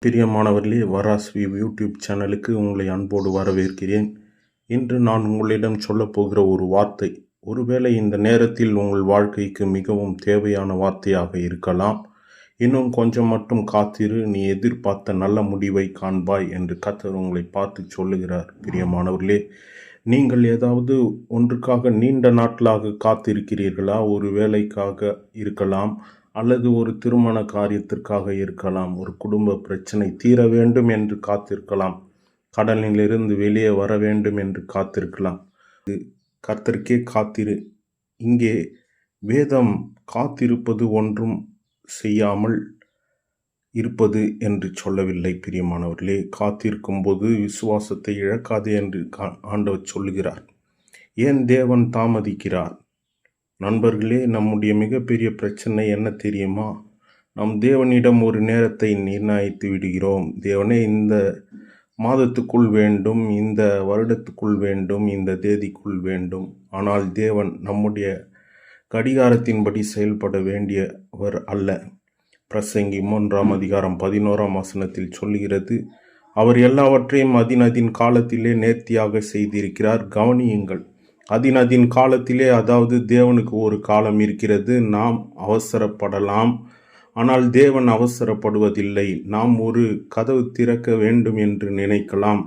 பிரியமானவர்களே, வராஸ்வி யூடியூப் சேனலுக்கு உங்களை அன்போடு வரவேற்கிறேன். இன்று நான் உங்களிடம் சொல்லப்போகிற ஒரு வார்த்தை, ஒருவேளை இந்த நேரத்தில் உங்கள் வாழ்க்கைக்கு மிகவும் தேவையான வார்த்தையாக இருக்கலாம். இன்னும் கொஞ்சம் மட்டும் காத்திரு, நீ எதிர்பார்த்த நல்ல முடிவை காண்பாய் என்று கர்த்தர் உங்களை பார்த்து சொல்லுகிறார். பிரியமானவர்களே, நீங்கள் ஏதாவது ஒன்றுக்காக நீண்ட நாட்களாக காத்திருக்கிறீர்களா? ஒரு வேலைக்காக இருக்கலாம், அல்லது ஒரு திருமண காரியத்திற்காக இருக்கலாம், ஒரு குடும்ப பிரச்சனை தீர வேண்டும் என்று காத்திருக்கலாம், கடனிலிருந்து வெளியே வர வேண்டும் என்று காத்திருக்கலாம். கர்த்தருக்கே காத்திரு. இங்கே வேதம் காத்திருப்பது ஒன்றும் செய்யாமல் இருப்பது என்று சொல்லவில்லை. பிரியமானவர்களே, காத்திருக்கும் போது விசுவாசத்தை இழக்காதே என்று ஆண்டவர் சொல்லுகிறார். ஏன் தேவன் தாமதிக்கிறார்? நண்பர்களே, நம்முடைய மிகப்பெரிய பிரச்சனை என்ன தெரியுமா? நம் தேவனிடம் ஒரு நேரத்தை நிர்ணயித்து விடுகிறோம். தேவனே, இந்த மாதத்துக்குள் வேண்டும், இந்த வருடத்துக்குள் வேண்டும், இந்த தேதிக்குள் வேண்டும். ஆனால் தேவன் நம்முடைய கடிகாரத்தின்படி செயல்பட வேண்டியவர் அல்ல. பிரசங்கி 3 அதிகாரம் 11 சொல்லுகிறது, அவர் எல்லாவற்றையும் அதின் காலத்திலே நேர்த்தியாக செய்திருக்கிறார். கவனியுங்கள், அதின் காலத்திலே, அதாவது தேவனுக்கு ஒரு காலம் இருக்கிறது. நாம் அவசரப்படலாம், ஆனால் தேவன் அவசரப்படுவதில்லை. நாம் ஒரு கதவு திறக்க வேண்டும் என்று நினைக்கலாம்,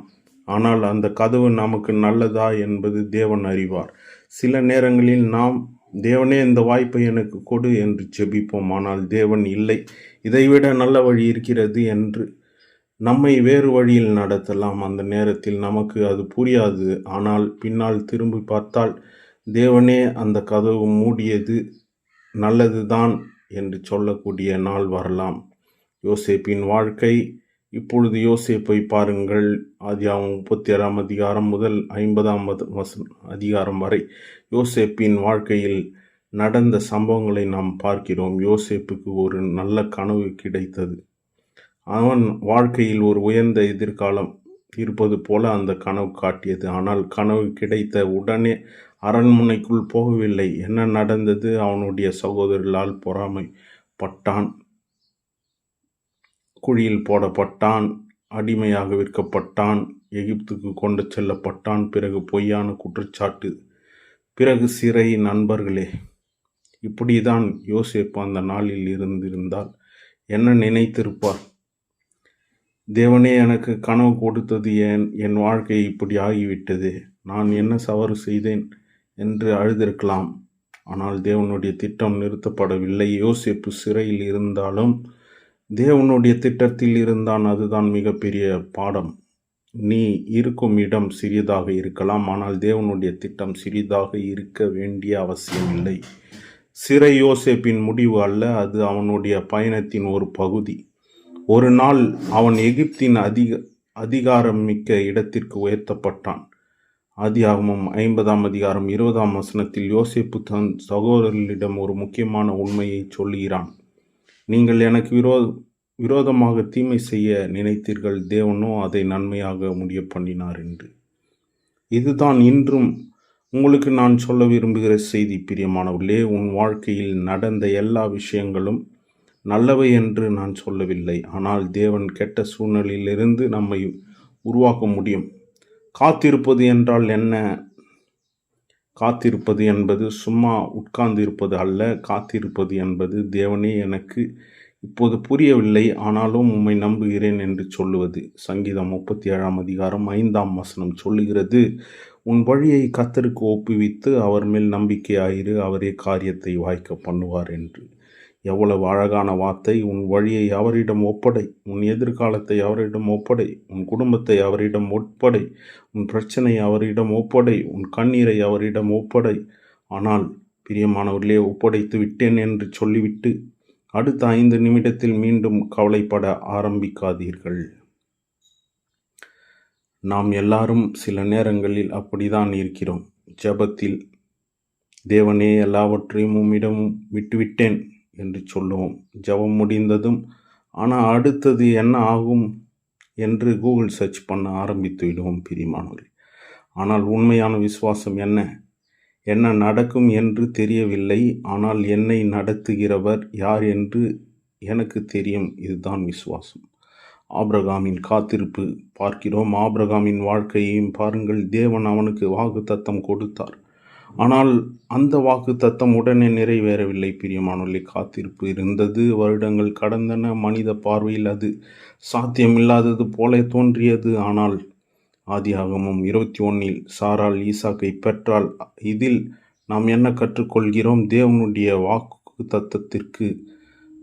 ஆனால் அந்த கதவு நமக்கு நல்லதா என்பது தேவன் அறிவார். சில நேரங்களில் நாம், தேவனே இந்த வாய்ப்பை எனக்கு கொடு என்று ஜெபிப்போம். ஆனால் தேவன் இல்லை, இதைவிட நல்ல வழி இருக்கிறது என்று நம்மை வேறு வழியில் நடத்தலாம். அந்த நேரத்தில் நமக்கு அது புரியாது. ஆனால் பின்னால் திரும்பி பார்த்தால், தேவனே அந்த கதவு மூடியது நல்லதுதான் என்று சொல்லக்கூடிய நாள் வரலாம். யோசேப்பின் வாழ்க்கை. இப்பொழுது யோசேப்பை பாருங்கள். ஆதியாகமம் 36 அதிகாரம் முதல் 50 அதிகாரம் வரை யோசேப்பின் வாழ்க்கையில் நடந்த சம்பவங்களை நாம் பார்க்கிறோம். யோசேப்புக்கு ஒரு நல்ல கனவு கிடைத்தது. அவன் வாழ்க்கையில் ஒரு உயர்ந்த எதிர்காலம் இருப்பது போல அந்த கனவு காட்டியது. ஆனால் கனவு கிடைத்த உடனே அரண்மனைக்குள் போகவில்லை. என்ன நடந்தது? அவனுடைய சகோதரர்களால் பொறாமைப்பட்டான், குழியில் போடப்பட்டான், அடிமையாக விற்கப்பட்டான், எகிப்துக்கு கொண்டு செல்லப்பட்டான். பிறகு பொய்யான குற்றச்சாட்டு, பிறகு சிறை. நண்பர்களே, இப்படிதான் யோசேப்பு அந்த நாளில் இருந்திருந்தால் என்ன நினைத்திருப்பார்? தேவனே, எனக்கு கனவு கொடுத்தது என் வாழ்க்கை இப்படி ஆகிவிட்டது, நான் என்ன தவறு செய்தேன் என்று அழுதிருக்கலாம். ஆனால் தேவனுடைய திட்டம் நிறுத்தப்படவில்லை. யோசேப்பு சிறையில் இருந்தாலும் தேவனுடைய திட்டத்தில் இருந்தான். அதுதான் மிகப்பெரிய பாடம். நீ இருக்கும் இடம் சிறியதாக இருக்கலாம், ஆனால் தேவனுடைய திட்டம் சிறிதாக இருக்க வேண்டிய அவசியமில்லை. சிறை யோசேப்பின் முடிவு அல்ல, அது அவனுடைய பயணத்தின் ஒரு பகுதி. ஒரு நாள் அவன் எகிப்தின் அதிகாரம் மிக்க இடத்திற்கு உயர்த்தப்பட்டான். ஆதியாகமம் 50 அதிகாரம் 20 யோசேப்பு தன் சகோதரர்களிடம் ஒரு முக்கியமான உண்மையை சொல்லுகிறான். நீங்கள் எனக்கு விரோதமாக தீமை செய்ய நினைத்தீர்கள், தேவனோ அதை நன்மையாக முடிய பண்ணினார் என்று. இதுதான் இன்றும் உங்களுக்கு நான் சொல்ல விரும்புகிற செய்தி. பிரியமானவர்களே, உன் வாழ்க்கையில் நடந்த எல்லா விஷயங்களும் நல்லவை என்று நான் சொல்லவில்லை. ஆனால் தேவன் கெட்ட சூழ்நிலையிலிருந்து நம்மை உருவாக்க முடியும். காத்திருப்பது என்றால் என்ன? காத்திருப்பது என்பது சும்மா உட்கார்ந்து இருப்பது அல்ல. காத்திருப்பது என்பது, தேவனே, எனக்கு இப்போது புரியவில்லை, ஆனாலும் உம்மை நம்புகிறேன் என்று சொல்லுவது. சங்கீதம் 37 அதிகாரம் 5 சொல்லுகிறது, உன் வழியை கர்த்தருக்கு ஒப்புவித்து அவர் மேல் நம்பிக்கையாயிரு, அவரே காரியத்தை வாய்க்க பண்ணுவார் என்று. எவ்வளவு அழகான வார்த்தை! உன் வழியை அவரிடம் ஒப்படை, உன் எதிர்காலத்தை அவரிடம் ஒப்படை, உன் குடும்பத்தை அவரிடம் ஒப்படை, உன் பிரச்சனை அவரிடம் ஒப்படை, உன் கண்ணீரை அவரிடம் ஒப்படை. ஆனால் பிரியமானவர்களே, ஒப்படைத்து விட்டேன் என்று சொல்லிவிட்டு அடுத்த 5 நிமிடத்தில் மீண்டும் கவலைப்பட ஆரம்பிக்காதீர்கள். நாம் எல்லாரும் சில நேரங்களில் அப்படிதான் இருக்கிறோம். ஜெபத்தில், தேவனே, எல்லாவற்றையும் உம்மிடம் விட்டுவிட்டேன் என்று சொல்லுவோம். ஜெபம் முடிந்ததும், ஆனால் அடுத்தது என்ன ஆகும் என்று கூகுள் சர்ச் பண்ண ஆரம்பித்து விடுவோம். பிரியமானவர்களே, ஆனால் உண்மையான விசுவாசம் என்ன நடக்கும் என்று தெரியவில்லை, ஆனால் என்னை நடத்துகிறவர் யார் என்று எனக்கு தெரியும். இதுதான் விசுவாசம். ஆபிரகாமின் காத்திருப்பு பார்க்கிறோம். ஆபிரகாமின் வாழ்க்கையையும் பாருங்கள். தேவன் அவனுக்கு வாக்குத்தத்தம் கொடுத்தார். ஆனால் அந்த வாக்குத்தத்தம் உடனே நிறைவேறவில்லை. பிரியமானவர்களே, காத்திருப்பு இருந்தது. வருடங்கள் கடந்தன. மனித பார்வையில் அது சாத்தியமில்லாதது போல தோன்றியது. ஆனால் ஆதியாகமம் 21 சாராள் ஈசாக்கை பெற்றால். இதில் நாம் என்ன கற்றுக்கொள்கிறோம்? தேவனுடைய வாக்கு தத்தத்திற்கு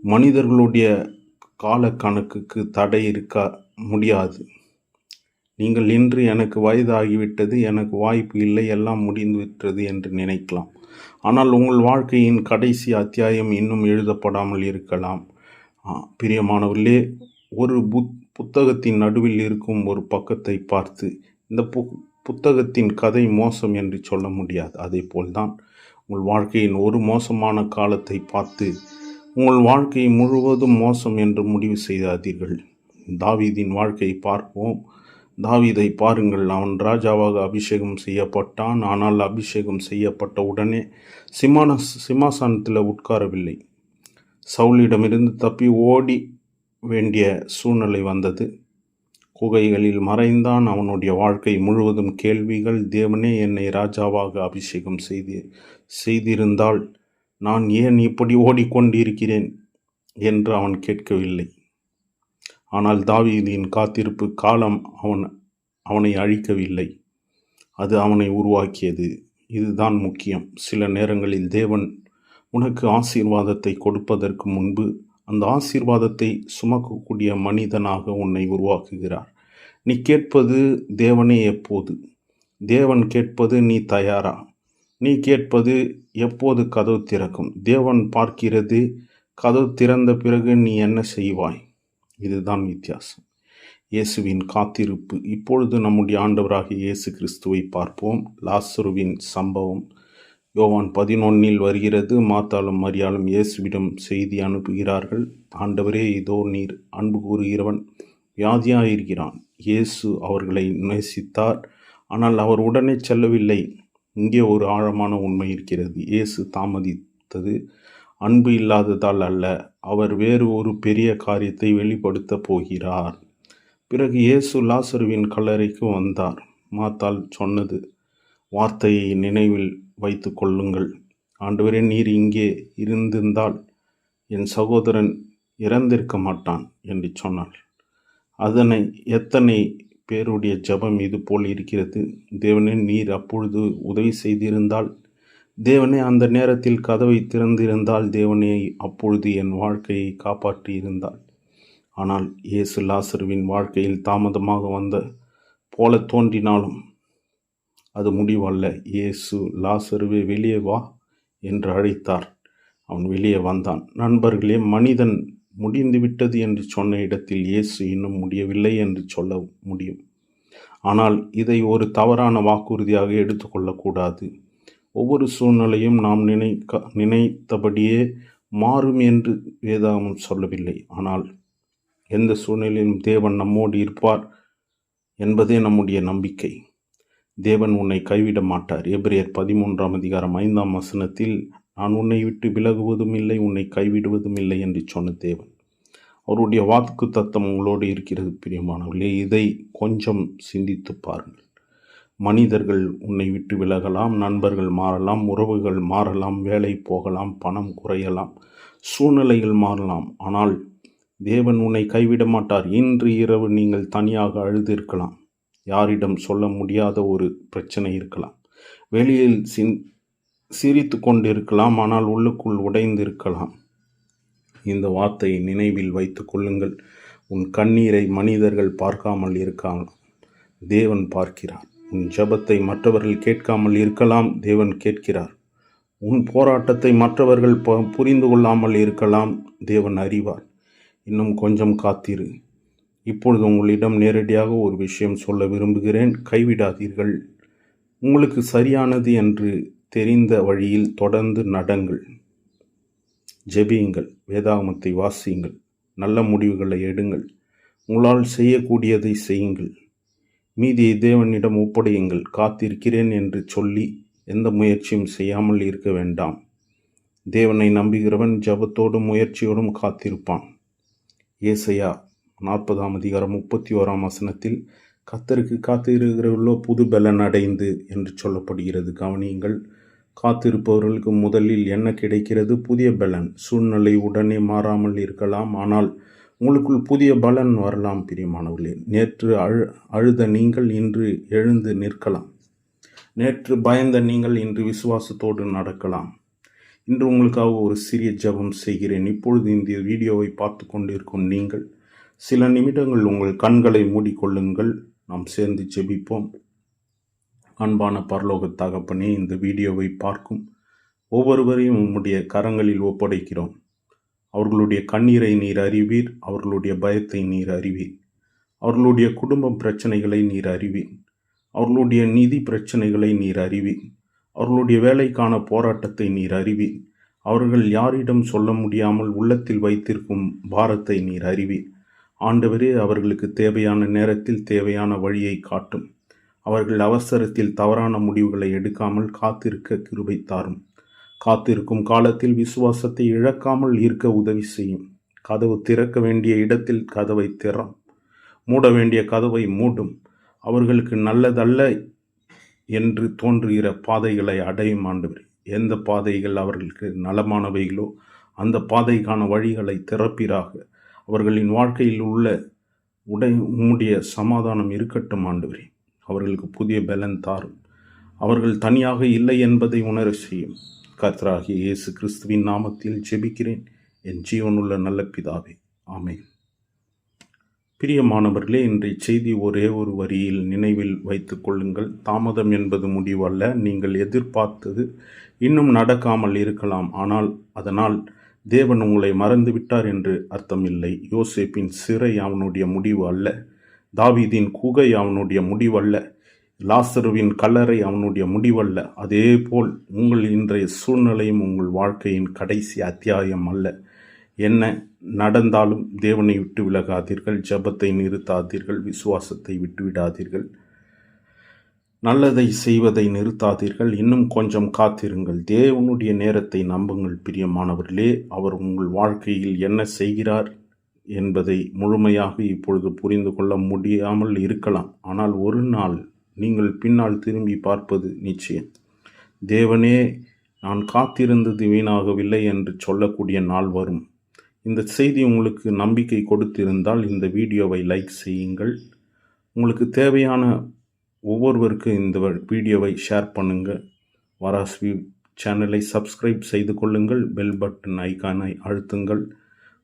மனிதர்களுடைய கால கணக்குக்கு தடை இருக்க முடியாது. நீங்கள் இன்று எனக்கு வயதாகிவிட்டது, எனக்கு வாய்ப்பு இல்லை, எல்லாம் முடிந்து விட்டது என்று நினைக்கலாம். ஆனால் உங்கள் வாழ்க்கையின் கடைசி அத்தியாயம் இன்னும் எழுதப்படாமல் இருக்கலாம். பிரியமானவர்களே, ஒரு புத்தகத்தின் நடுவில் இருக்கும் ஒரு பக்கத்தை பார்த்து இந்த புத்தகத்தின் கதை மோசம் என்று சொல்ல முடியாது. அதே போல்தான் உங்கள் வாழ்க்கையின் ஒரு மோசமான காலத்தை பார்த்து உங்கள் வாழ்க்கை முழுவதும் மோசம் என்று முடிவு செய்தாதீர்கள். தாவீதின் வாழ்க்கையை பார்ப்போம். தாவீதை பாருங்கள். அவன் ராஜாவாக அபிஷேகம் செய்யப்பட்டான். ஆனால் அபிஷேகம் செய்யப்பட்ட உடனே சிம்மாசனத்தில் உட்காரவில்லை. சவுலிடமிருந்து தப்பி ஓடி வேண்டிய சூழ்நிலை வந்தது. குகைகளில் மறைந்தான். அவனுடைய வாழ்க்கை முழுவதும் கேள்விகள். தேவனே, என்னை ராஜாவாக அபிஷேகம் செய்திருந்தால் நான் ஏன் இப்படி ஓடிக்கொண்டிருக்கிறேன் என்று அவன் கேட்கவில்லை. ஆனால் தாவீதின் காத்திருப்பு காலம் அவனை அழிக்கவில்லை, அது அவனை உருவாக்கியது. இதுதான் முக்கியம். சில நேரங்களில் தேவன் உனக்கு ஆசீர்வாதத்தை கொடுப்பதற்கு முன்பு அந்த ஆசீர்வாதத்தை சுமக்கக்கூடிய மனிதனாக உன்னை உருவாக்குகிறார். நீ கேட்பது தேவனே எப்போது? தேவன் கேட்பது நீ தயாரா? நீ கேட்பது எப்போது கதவு திறக்கும்? தேவன் பார்க்கிறது கதவு திறந்த பிறகு நீ என்ன செய்வாய்? இதுதான் வித்தியாசம். இயேசுவின் காத்திருப்பு. இப்பொழுது நம்முடைய ஆண்டவராகிய இயேசு கிறிஸ்துவை பார்ப்போம். லாசருவின் சம்பவம் யோவான் 11 வருகிறது. மார்த்தாளும் மரியாளும் இயேசுவிடம் செய்தி அனுப்புகிறார்கள். ஆண்டவரே, இதோ நீர் அன்பு கூறுகிறவன் வியாதியாயிருக்கிறான். இயேசு அவர்களை நேசித்தார். ஆனால் அவர் உடனே செல்லவில்லை. இங்கே ஒரு ஆழமான உண்மை இருக்கிறது. இயேசு தாமதித்தது அன்பு இல்லாததால் அல்ல. அவர் வேறு ஒரு பெரிய காரியத்தை வெளிப்படுத்த போகிறார். பிறகு இயேசு லாசருவின் கல்லறைக்கு வந்தார். மார்த்தாள் சொன்னது வார்த்தையை நினைவில் வைத்து கொள்ளுங்கள். ஆண்டவரே, நீர் இங்கே இருந்திருந்தால் என் சகோதரன் இறந்திருக்க மாட்டான் என்று சொன்னாள். அதனை எத்தனை பேருடைய ஜெபம் இது போல் இருக்கிறது. தேவனே, நீர் அப்பொழுது உதவி செய்திருந்தால், தேவனே அந்த நேரத்தில் கதவை திறந்திருந்தால், தேவனே அப்பொழுது என் வாழ்க்கையை காப்பாற்றி இருந்தால். ஆனால் இயேசு லாசருவின் வாழ்க்கையில் தாமதமாக வந்த போல தோன்றினாலும் அது முடிவல்ல. இயேசு லாசருவே வெளியே வா என்று அழைத்தார். அவன் வெளியே வந்தான். நண்பர்களே, மனிதன் முடிந்துவிட்டது என்று சொன்ன இடத்தில் இயேசு இன்னும் முடியவில்லை என்று சொல்ல முடியும். ஆனால் இதை ஒரு தவறான வாக்குறுதியாக எடுத்துக்கொள்ளக்கூடாது. ஒவ்வொரு சூழ்நிலையும் நாம் நினைத்தபடியே மாறும் என்று வேதாகமம் சொல்லவில்லை. ஆனால் எந்த சூழ்நிலையிலும் தேவன் நம்மோடு இருப்பார் என்பதே நம்முடைய நம்பிக்கை. தேவன் உன்னை கைவிட மாட்டார். எபிரேயர் 13:5 நான் உன்னை விட்டு விலகுவதும் இல்லை, உன்னை கைவிடுவதும் இல்லை என்று சொன்ன தேவன். அவருடைய வாக்கு தத்தம் உங்களோடு இருக்கிறது. பிரியமானவர்களே, இதை கொஞ்சம் சிந்தித்து பாருங்கள். மனிதர்கள் உன்னை விட்டு விலகலாம், நண்பர்கள் மாறலாம், உறவுகள் மாறலாம், வேலை போகலாம், பணம் குறையலாம், சூழ்நிலைகள் மாறலாம். ஆனால் தேவன் உன்னை கைவிட மாட்டார். இன்று இரவு நீங்கள் தனியாக அழுதிருக்கலாம். யாரிடம் சொல்ல முடியாத ஒரு பிரச்சனை இருக்கலாம். வெளியில் சிரித்து கொண்டிருக்கலாம், ஆனால் உள்ளுக்குள் உடைந்திருக்கலாம். இந்த வார்த்தையை நினைவில் வைத்து கொள்ளுங்கள். உன் கண்ணீரை மனிதர்கள் பார்க்காமல் இருக்கலாம், தேவன் பார்க்கிறார். உன் ஜெபத்தை மற்றவர்கள் கேட்காமல் இருக்கலாம், தேவன் கேட்கிறார். உன் போராட்டத்தை மற்றவர்கள் புரிந்து கொள்ளாமல் இருக்கலாம், தேவன் அறிவார். இன்னும் கொஞ்சம் காத்திரு. இப்பொழுது உங்களிடம் நேரடியாக ஒரு விஷயம் சொல்ல விரும்புகிறேன். கைவிடாதீர்கள். உங்களுக்கு சரியானது என்று தெரிந்த வழியில் தொடர்ந்து நடங்கள். ஜெபியுங்கள், வேதாகமத்தை வாசியுங்கள், நல்ல முடிவுகளை எடுங்கள், உங்களால் செய்யக்கூடியதை செய்யுங்கள், மீதியை தேவனிடம் ஒப்படையுங்கள். காத்திருக்கிறேன் என்று சொல்லி எந்த முயற்சியும் செய்யாமல் இருக்க வேண்டாம். தேவனை நம்புகிறவன் ஜெபத்தோடும் முயற்சியோடும் காத்திருப்பான். ஏசாயா 40ஆம் அதிகாரம் 31ஆம் வசனத்தில் கர்த்தருக்கு காத்திருக்கிறவர்களோ புது பலன் அடைந்து என்று சொல்லப்படுகிறது. கவனியுங்கள், காத்திருப்பவர்களுக்கு முதலில் என்ன கிடைக்கிறது? புதிய பலன். சூழ்நிலை உடனே மாறாமல் இருக்கலாம், ஆனால் உங்களுக்குள் புதிய பலன் வரலாம். பிரியமானவர்களே, நேற்று அழுத நீங்கள் இன்று எழுந்து நிற்கலாம். நேற்று பயந்த நீங்கள் இன்று விசுவாசத்தோடு நடக்கலாம். இன்று உங்களுக்காக ஒரு சிறிய ஜெபம் செய்கிறேன். இப்பொழுது இந்த வீடியோவை பார்த்து கொண்டிருக்கும் நீங்கள் சில நிமிடங்கள் உங்கள் கண்களை மூடிக்கொள்ளுங்கள். நாம் சேர்ந்து ஜெபிப்போம். அன்பான பரலோக தகப்பனே, இந்த வீடியோவை பார்க்கும் ஒவ்வொருவரையும் உம்முடைய கரங்களில் ஒப்படைக்கிறோம். அவர்களுடைய கண்ணீரை நீர் அறிவீர், அவர்களுடைய பயத்தை நீர் அறிவீர், அவர்களுடைய குடும்ப பிரச்சனைகளை நீர் அறிவீர், அவர்களுடைய நிதி பிரச்சனைகளை நீர் அறிவீர், அவர்களுடைய வேலைக்கான போராட்டத்தை நீர் அறிவீர், அவர்கள் யாரிடம் சொல்ல முடியாமல் உள்ளத்தில் வைத்திருக்கும் பாரத்தை நீர் அறிவீர். ஆண்டவரே, அவர்களுக்கு தேவையான நேரத்தில் தேவையான வழியை காட்டும். அவர்கள் அவசரத்தில் தவறான முடிவுகளை எடுக்காமல் காத்திருக்க கிருபை தாரும். காத்திருக்கும் காலத்தில் விசுவாசத்தை இழக்காமல் இருக்க உதவி செய்யும். கதவு திறக்க வேண்டிய இடத்தில் கதவை திறம், மூட வேண்டிய கதவை மூடும். அவர்களுக்கு நல்லதல்ல என்று தோன்றுகிற பாதைகளை அடையும். ஆண்டவரே, எந்த பாதைகள் அவர்களுக்கு நலமானவைகளோ அந்த பாதைக்கான வழிகளை திறப்பீராக. அவர்களின் வாழ்க்கையில் உள்ள உம்முடைய சமாதானம் இருக்கட்டும். ஆண்டவரே, அவர்களுக்கு புதிய பலன் தாரும். அவர்கள் தனியாக இல்லை என்பதை உணர செய்யும். கர்த்தராகிய இயேசு கிறிஸ்துவின் நாமத்தில் ஜெபிக்கிறேன், என் ஜீவனுள்ள நல்ல பிதாவே, ஆமென். பிரியமானவர்களே, இன்றைய செய்தி ஒரே ஒரு வரியில் நினைவில் வைத்துக் கொள்ளுங்கள். தாமதம் என்பது முடிவல்ல. நீங்கள் எதிர்பார்த்தது இன்னும் நடக்காமல் இருக்கலாம், ஆனால் அதனால் தேவன் உங்களை மறந்துவிட்டார் என்று அர்த்தமில்லை. யோசேப்பின் சிறை அவனுடைய முடிவு அல்ல. தாவீதின் குகை அவனுடைய முடிவல்ல. லாசருவின் கல்லறை அவனுடைய முடிவல்ல. அதே போல் உங்கள் இன்றைய சூழ்நிலையும் உங்கள் வாழ்க்கையின் கடைசி அத்தியாயம் அல்ல. என்ன நடந்தாலும் தேவனை விட்டு விலகாதீர்கள், ஜெபத்தை நிறுத்தாதீர்கள், விசுவாசத்தை விட்டுவிடாதீர்கள், நல்லதை செய்வதை நிறுத்தாதீர்கள். இன்னும் கொஞ்சம் காத்திருங்கள். தேவனுடைய நேரத்தை நம்புங்கள். பிரியமானவர்களே, அவர் உங்கள் வாழ்க்கையில் என்ன செய்கிறார் என்பதை முழுமையாக இப்பொழுது புரிந்து கொள்ள முடியாமல் இருக்கலாம். ஆனால் ஒரு நாள் நீங்கள் பின்னால் திரும்பி பார்ப்பது நிச்சயம். தேவனே, நான் காத்திருந்தது வீணாகவில்லை என்று சொல்லக்கூடிய நாள் வரும். இந்த செய்தி உங்களுக்கு நம்பிக்கை கொடுத்திருந்தால் இந்த வீடியோவை லைக் செய்யுங்கள். உங்களுக்கு தேவையான ஒவ்வொருவருக்கு இந்த வீடியோவை ஷேர் பண்ணுங்கள். வராஸ் வியூ சேனலை சப்ஸ்கிரைப் செய்து கொள்ளுங்கள். பெல் பட்டன் ஐக்கானை அழுத்துங்கள்.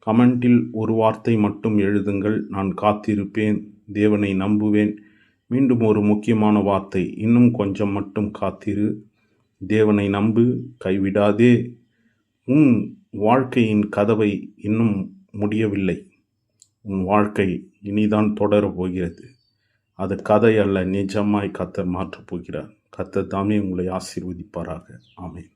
கமெண்டில் ஒரு வார்த்தை மட்டும் எழுதுங்கள். நான் காத்திருப்பேன், தேவனை நம்புவேன். மீண்டும் ஒரு முக்கியமான வார்த்தை, இன்னும் கொஞ்சம் மட்டும் காத்திரு, தேவனை நம்பு, கைவிடாதே. உன் வாழ்க்கையின் கதவை இன்னும் முடியவில்லை. உன் வாழ்க்கை இனிதான் தொடரப் போகிறது. அது கதை அல்ல, நிஜமாய் கர்த்தர் மாற்றப் போகிறார். கர்த்தர் தாமே உங்களை ஆசீர்வதிப்பாராக. ஆமென்.